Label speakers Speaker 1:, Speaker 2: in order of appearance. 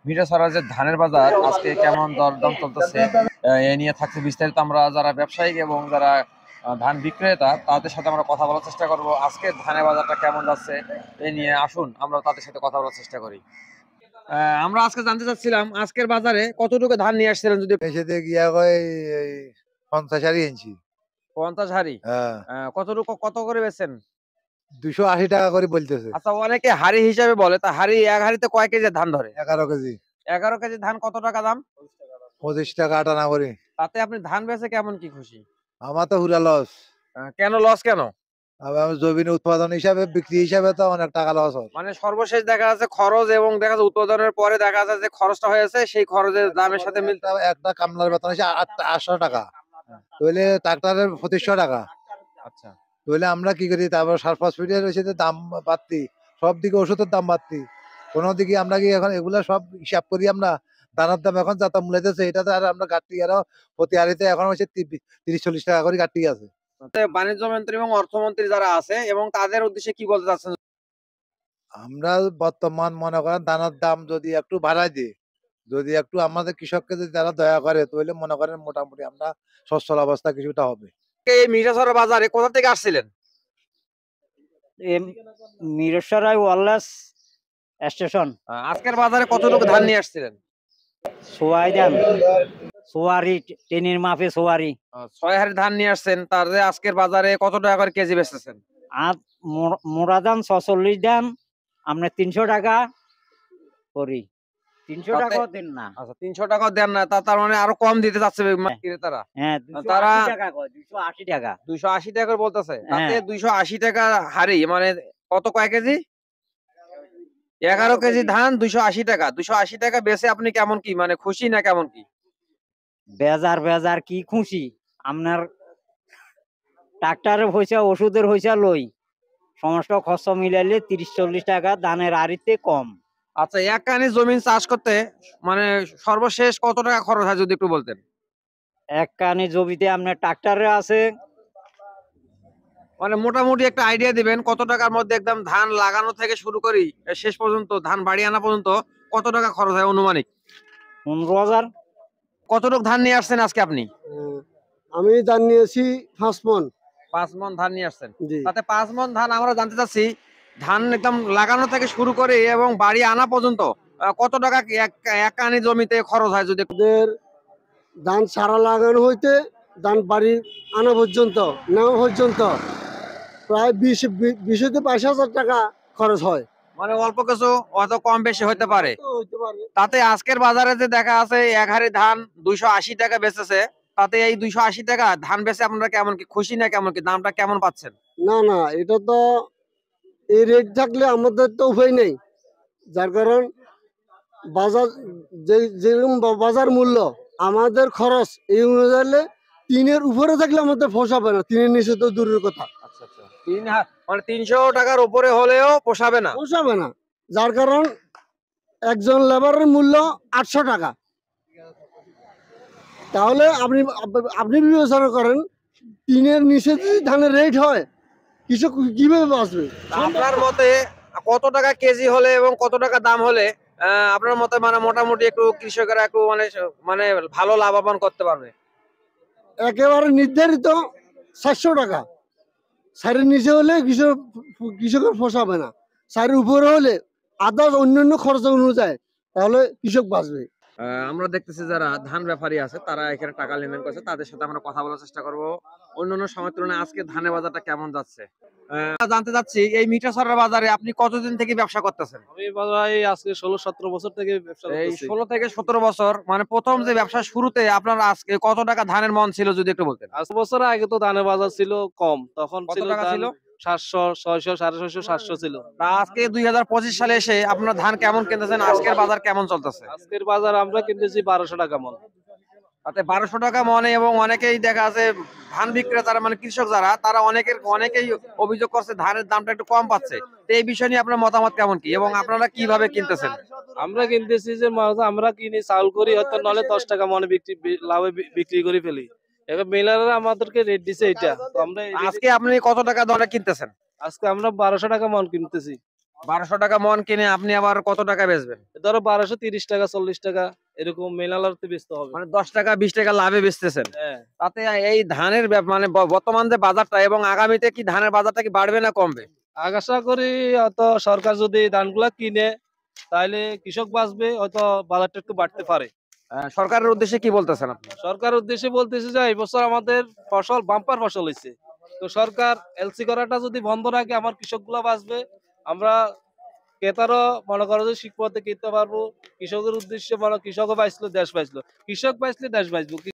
Speaker 1: মিঠাছড়া যে ধানের বাজার আজকে কেমন দরদাম চলতেছে এ নিয়ে থাকছে বিস্তারিত। আমরা যারা ব্যবসায়িক এবং যারা ধান বিক্রেতা তাদের সাথে আমরা কথা বলার চেষ্টা করব আজকে ধানের বাজারটা কেমন যাচ্ছে এ নিয়ে। আসুন আমরা তাদের সাথে কথা বলার চেষ্টা করি। আমরা আজকে জানতে চাচ্ছিলাম আজকের বাজারে কতটুকু ধান নিয়ে আসছিলেন যদি।
Speaker 2: এসে গিয়া কয় এই 50 হারি ইঞ্চি।
Speaker 1: 50 হাড়ি।
Speaker 2: হ্যাঁ,
Speaker 1: কতটুকু কত করে বেচেন?
Speaker 2: 280 টাকা করে বলতেছে।
Speaker 1: আচ্ছা, অনেকে হাড়ি হিসাবে বলে, তা হাড়ি এক হাড়িতে কয় কেজি ধান ধরে?
Speaker 2: 11 কেজি।
Speaker 1: 11 কেজি ধান কত টাকা দাম?
Speaker 2: 25 টাকা আটানা করে।
Speaker 1: তাতে আপনি ধান বেচে কেমন কি খুশি?
Speaker 2: আমার তো হুরা লস।
Speaker 1: কেন লস কেন?
Speaker 2: আমার জমিন উৎপাদন হিসাবে বিক্রি হিসাবে তো অনেক টাকা লস হয়।
Speaker 1: মানে সর্বশেষ দেখা যাচ্ছে খরচ এবং দেখা যাচ্ছে উৎপাদনের পরে দেখা যাচ্ছে যে খরচটা হয়েছে সেই খরচের দামের সাথে মিল।
Speaker 2: একটা কামলার বেতন হচ্ছে 800 টাকা, তাহলে ট্রাক্টরের 2500 টাকা।
Speaker 1: আচ্ছা,
Speaker 2: তাহলে আমরা কি করি, তারপর সার ফসফেটের রয়েছে দাম বাড়তি, সব দিকে ওষুধের দাম বাড়তি, কোনো দিকে আমরা কি এখন এগুলা সব হিসাব করি আমরা। দানার দাম এখন যা মূলাইতেছে এটাতে আর আমরা ঘাটতি আরো প্রতি হাড়িতে এখন হচ্ছে 30-40 টাকা করে ঘাটতি আছে।
Speaker 1: বাণিজ্য মন্ত্রী এবং অর্থমন্ত্রী যারা আছে এবং তাদের উদ্দেশ্যে কি বলতে চাচ্ছেন?
Speaker 2: আমরা বর্তমান মনে করেন দানার দাম যদি একটু বাড়াই দিই, যদি একটু আমাদের কৃষককে যদি তারা দয়া করে, তাহলে মনে করেন মোটামুটি আমরা সচ্ছল অবস্থা কিছুটা হবে।
Speaker 1: এই মিঠাছড়া বাজারে কোথা থেকে আসছিলেন?
Speaker 3: Mirsarai wireless station.
Speaker 1: আজকের বাজারে কতটুকু ধান নিয়ে আসছিলেন?
Speaker 3: সোয়াই দেন, সোয়ারি টেনের মাপে সোয়ারি।
Speaker 1: 6 হাড়ি ধান নিয়ে আসছেন, তার যে আজকের বাজারে কত টাকা করে কেজি বেচতেছেন?
Speaker 3: আর মোড়া দাম 46 দাম, আপনার 300 টাকা করি। 300 টাকাও দেন না।
Speaker 1: আচ্ছা, 300 টাকাও দেন না, তার মানে আরো কম দিতে চাচ্ছে ক্রেতারা।
Speaker 3: হ্যাঁ,
Speaker 1: তারা
Speaker 3: 280 টাকা কয়, 280 টাকা।
Speaker 1: 280 টাকা করে বলতেছে। তাতে
Speaker 3: হ্যাঁ।
Speaker 1: 280 টাকা হাড়ি মানে কত কয় কেজি? 11 কেজি ধান 280 টাকা। 280 টাকা বেচে আপনি কেমন কি মানে খুশি না কেমন কি?
Speaker 3: বেজার কি খুশি, আপনার ট্রাক্টরের পয়সা ওষুধের পয়সা লই, সমস্ত খরচ মিলাইলে 30-40 টাকা ধানের আড়িতে কম।
Speaker 1: আচ্ছা, এক কানি জমিন চাষ করতে মানে সর্বশেষ কত টাকা খরচ হয় যদি একটু বলতেন?
Speaker 3: এক কানি জমিতে আপনার ট্রাক্টরে আছে,
Speaker 1: মানে মোটামুটি একটা আইডিয়া দিবেন কত টাকার মধ্যে একদম ধান লাগানো থেকে শুরু করি শেষ পর্যন্ত ধান বাড়ি আনা পর্যন্ত কত টাকা খরচ হয় অনুমানিক?
Speaker 3: 15,000।
Speaker 1: কতটুকু ধান নিয়ে আসছেন আজকে আপনি?
Speaker 4: আমি ধান নিয়েছি 5 মণ।
Speaker 1: 5 মণ ধান নিয়ে আসছেন।
Speaker 4: জি।
Speaker 1: তাতে 5 মণ ধান আমরা জানতে চাচ্ছি ধান একদম লাগানো থেকে শুরু করে এবং বাড়ি আনা পর্যন্ত কত টাকা এক কানি জমিতে খরচ হয় যদি
Speaker 4: ওদের ধান সারা লাগানো হইতে ধান বাড়ি আনা পর্যন্ত নেওয়া পর্যন্ত প্রায় 20 হইতে 22,000 টাকা খরচ হয়।
Speaker 1: মানে অল্প কিছু অত কম বেশি হতে পারে।
Speaker 4: হইতে পারে।
Speaker 1: তাতে আজকের বাজারে যে দেখা আছে এক হাড়ি ধান 280 টাকা বেচেছে, তাতে এই 280 টাকা ধান বেচে আপনারা কেমন কি খুশি না কেমন কি দামটা কেমন পাচ্ছেন?
Speaker 4: না, এটা তো এই রেট থাকলে আমাদের তো উপায় নেই। যার কারণ বাজার যেরকম বাজার মূল্য, আমাদের খরচ এই অনুযায়ী 3-এর উপরে থাকলে আমাদের পোষাবে না, 3-এর নিচে তো দূরের কথা।
Speaker 1: আচ্ছা আচ্ছা, মানে 300 টাকার উপরে হলেও পোষাবে না।
Speaker 4: পোষাবে না, যার কারণ একজন লেবারের মূল্য 800 টাকা। তাহলে আপনি বিবেচনা করেন 3-এর নিচে যদি ধানের রেট হয়, কৃষক কিভাবে বাঁচবে?
Speaker 1: আপনার মতে কত টাকা কেজি হলে এবং কত টাকা দাম হলে আপনার মতে মানে মোটামুটি একটু কৃষকেরা একটু মানে মানে ভালো লাভবান করতে পারবে?
Speaker 4: একেবারে নির্ধারিত 400 টাকা। 4-এর নিচে হলে কৃষকের পোষাবে না, 4-এর উপরে হলে আদার্স অন্যান্য খরচ অনুযায়ী তাহলে কৃষক বাঁচবে।
Speaker 1: আমরা দেখতেছি যারা ধান ব্যাপারী আছে তারা এখানে টাকা লেনদেন করছে, তাদের সাথে আমরা কথা বলার চেষ্টা করব অন্যান্য সময়ের তুলনায় আজকে ধানের বাজারটা কেমন যাচ্ছে। জানতে চাচ্ছি এই মিঠাছড়ার বাজারে আপনি কতদিন থেকে ব্যবসা করতেছেন?
Speaker 5: আমি ভাই আজকে 16-17 বছর থেকে ব্যবসা
Speaker 1: এই
Speaker 5: করতেছি।
Speaker 1: 16 থেকে 17 বছর মানে প্রথম যে ব্যবসা শুরুতে আপনার আজকে কত টাকা ধানের মন ছিল যদি একটু বলতেন?
Speaker 5: 5 বছর আগে তো ধানের বাজার ছিল কম, তখন
Speaker 1: কত
Speaker 5: ছিল
Speaker 1: টাকা
Speaker 5: ধান
Speaker 1: ছিল?
Speaker 5: 700, 600, 650, 700 ছিল।
Speaker 1: তা আজকে 2025 সালে এসে আপনার ধান কেমন কিনতেছেন? আজকের বাজার কেমন চলতেছে?
Speaker 5: আজকের বাজার আমরা কিনতেছি 1200 টাকা মন।
Speaker 1: তাতে 1200 টাকা মনে এবং অনেকেই দেখা আছে ধান বিক্রেতারা মানে কৃষক যারা তারা অনেকেই অভিযোগ করছে ধানের দামটা একটু কম পাচ্ছে। তো এই বিষয় নিয়ে আপনার মতামত কেমন কি এবং আপনারা কিভাবে কিনতেছেন?
Speaker 5: আমরা কিনতেছি যে আমরা কিনি চাউল করি হয়তো নলে 10 টাকা মনে লাভে বিক্রি করে ফেলি। এবার মিলাররা আমাদেরকে রেট দিছে এটা, তো আমরা
Speaker 1: আজকে আপনি কত টাকা দরে কিনতেছেন?
Speaker 5: আজকে আমরা 1200 টাকা মন কিনতেছি।
Speaker 1: 1200 টাকা মন কিনে আপনি আবার কত টাকা বেচবেন?
Speaker 5: ধরো 1230 টাকা 40 টাকা এরকম মেলালাতে বেচতে হবে।
Speaker 1: মানে 10 টাকা 20 টাকা লাভে বেচতেছেন।
Speaker 5: হ্যাঁ,
Speaker 1: তাতে এই ধানের মানে বর্তমান যে বাজারটা এবং আগামীতে কি ধানের বাজারটা কি বাড়বে না কমবে?
Speaker 5: আশা করি হয়তো সরকার যদি ধানগুলা কিনে তাহলে কৃষক বাঁচবে, হয়তো বাজারটা একটু বাড়তে পারে।
Speaker 1: সরকারের উদ্দেশ্যে কি বলতেছেন আপনি?
Speaker 5: সরকার উদ্দেশ্যে বলতেছে যে এই বছর আমাদের ফসল বাম্পার ফসল হয়েছে, তো সরকার এলসি করাটা যদি বন্ধ রাখে আমার কৃষকগুলা বাঁচবে, আমরা ক্রেতারও মনে করো যে ঠিক পথে কিনতে পারবো। কৃষকের উদ্দেশ্যে মনে কৃষকও বাঁচলো দেশ বাঁচলো, কৃষক বাঁচলে দেশ বাঁচবো।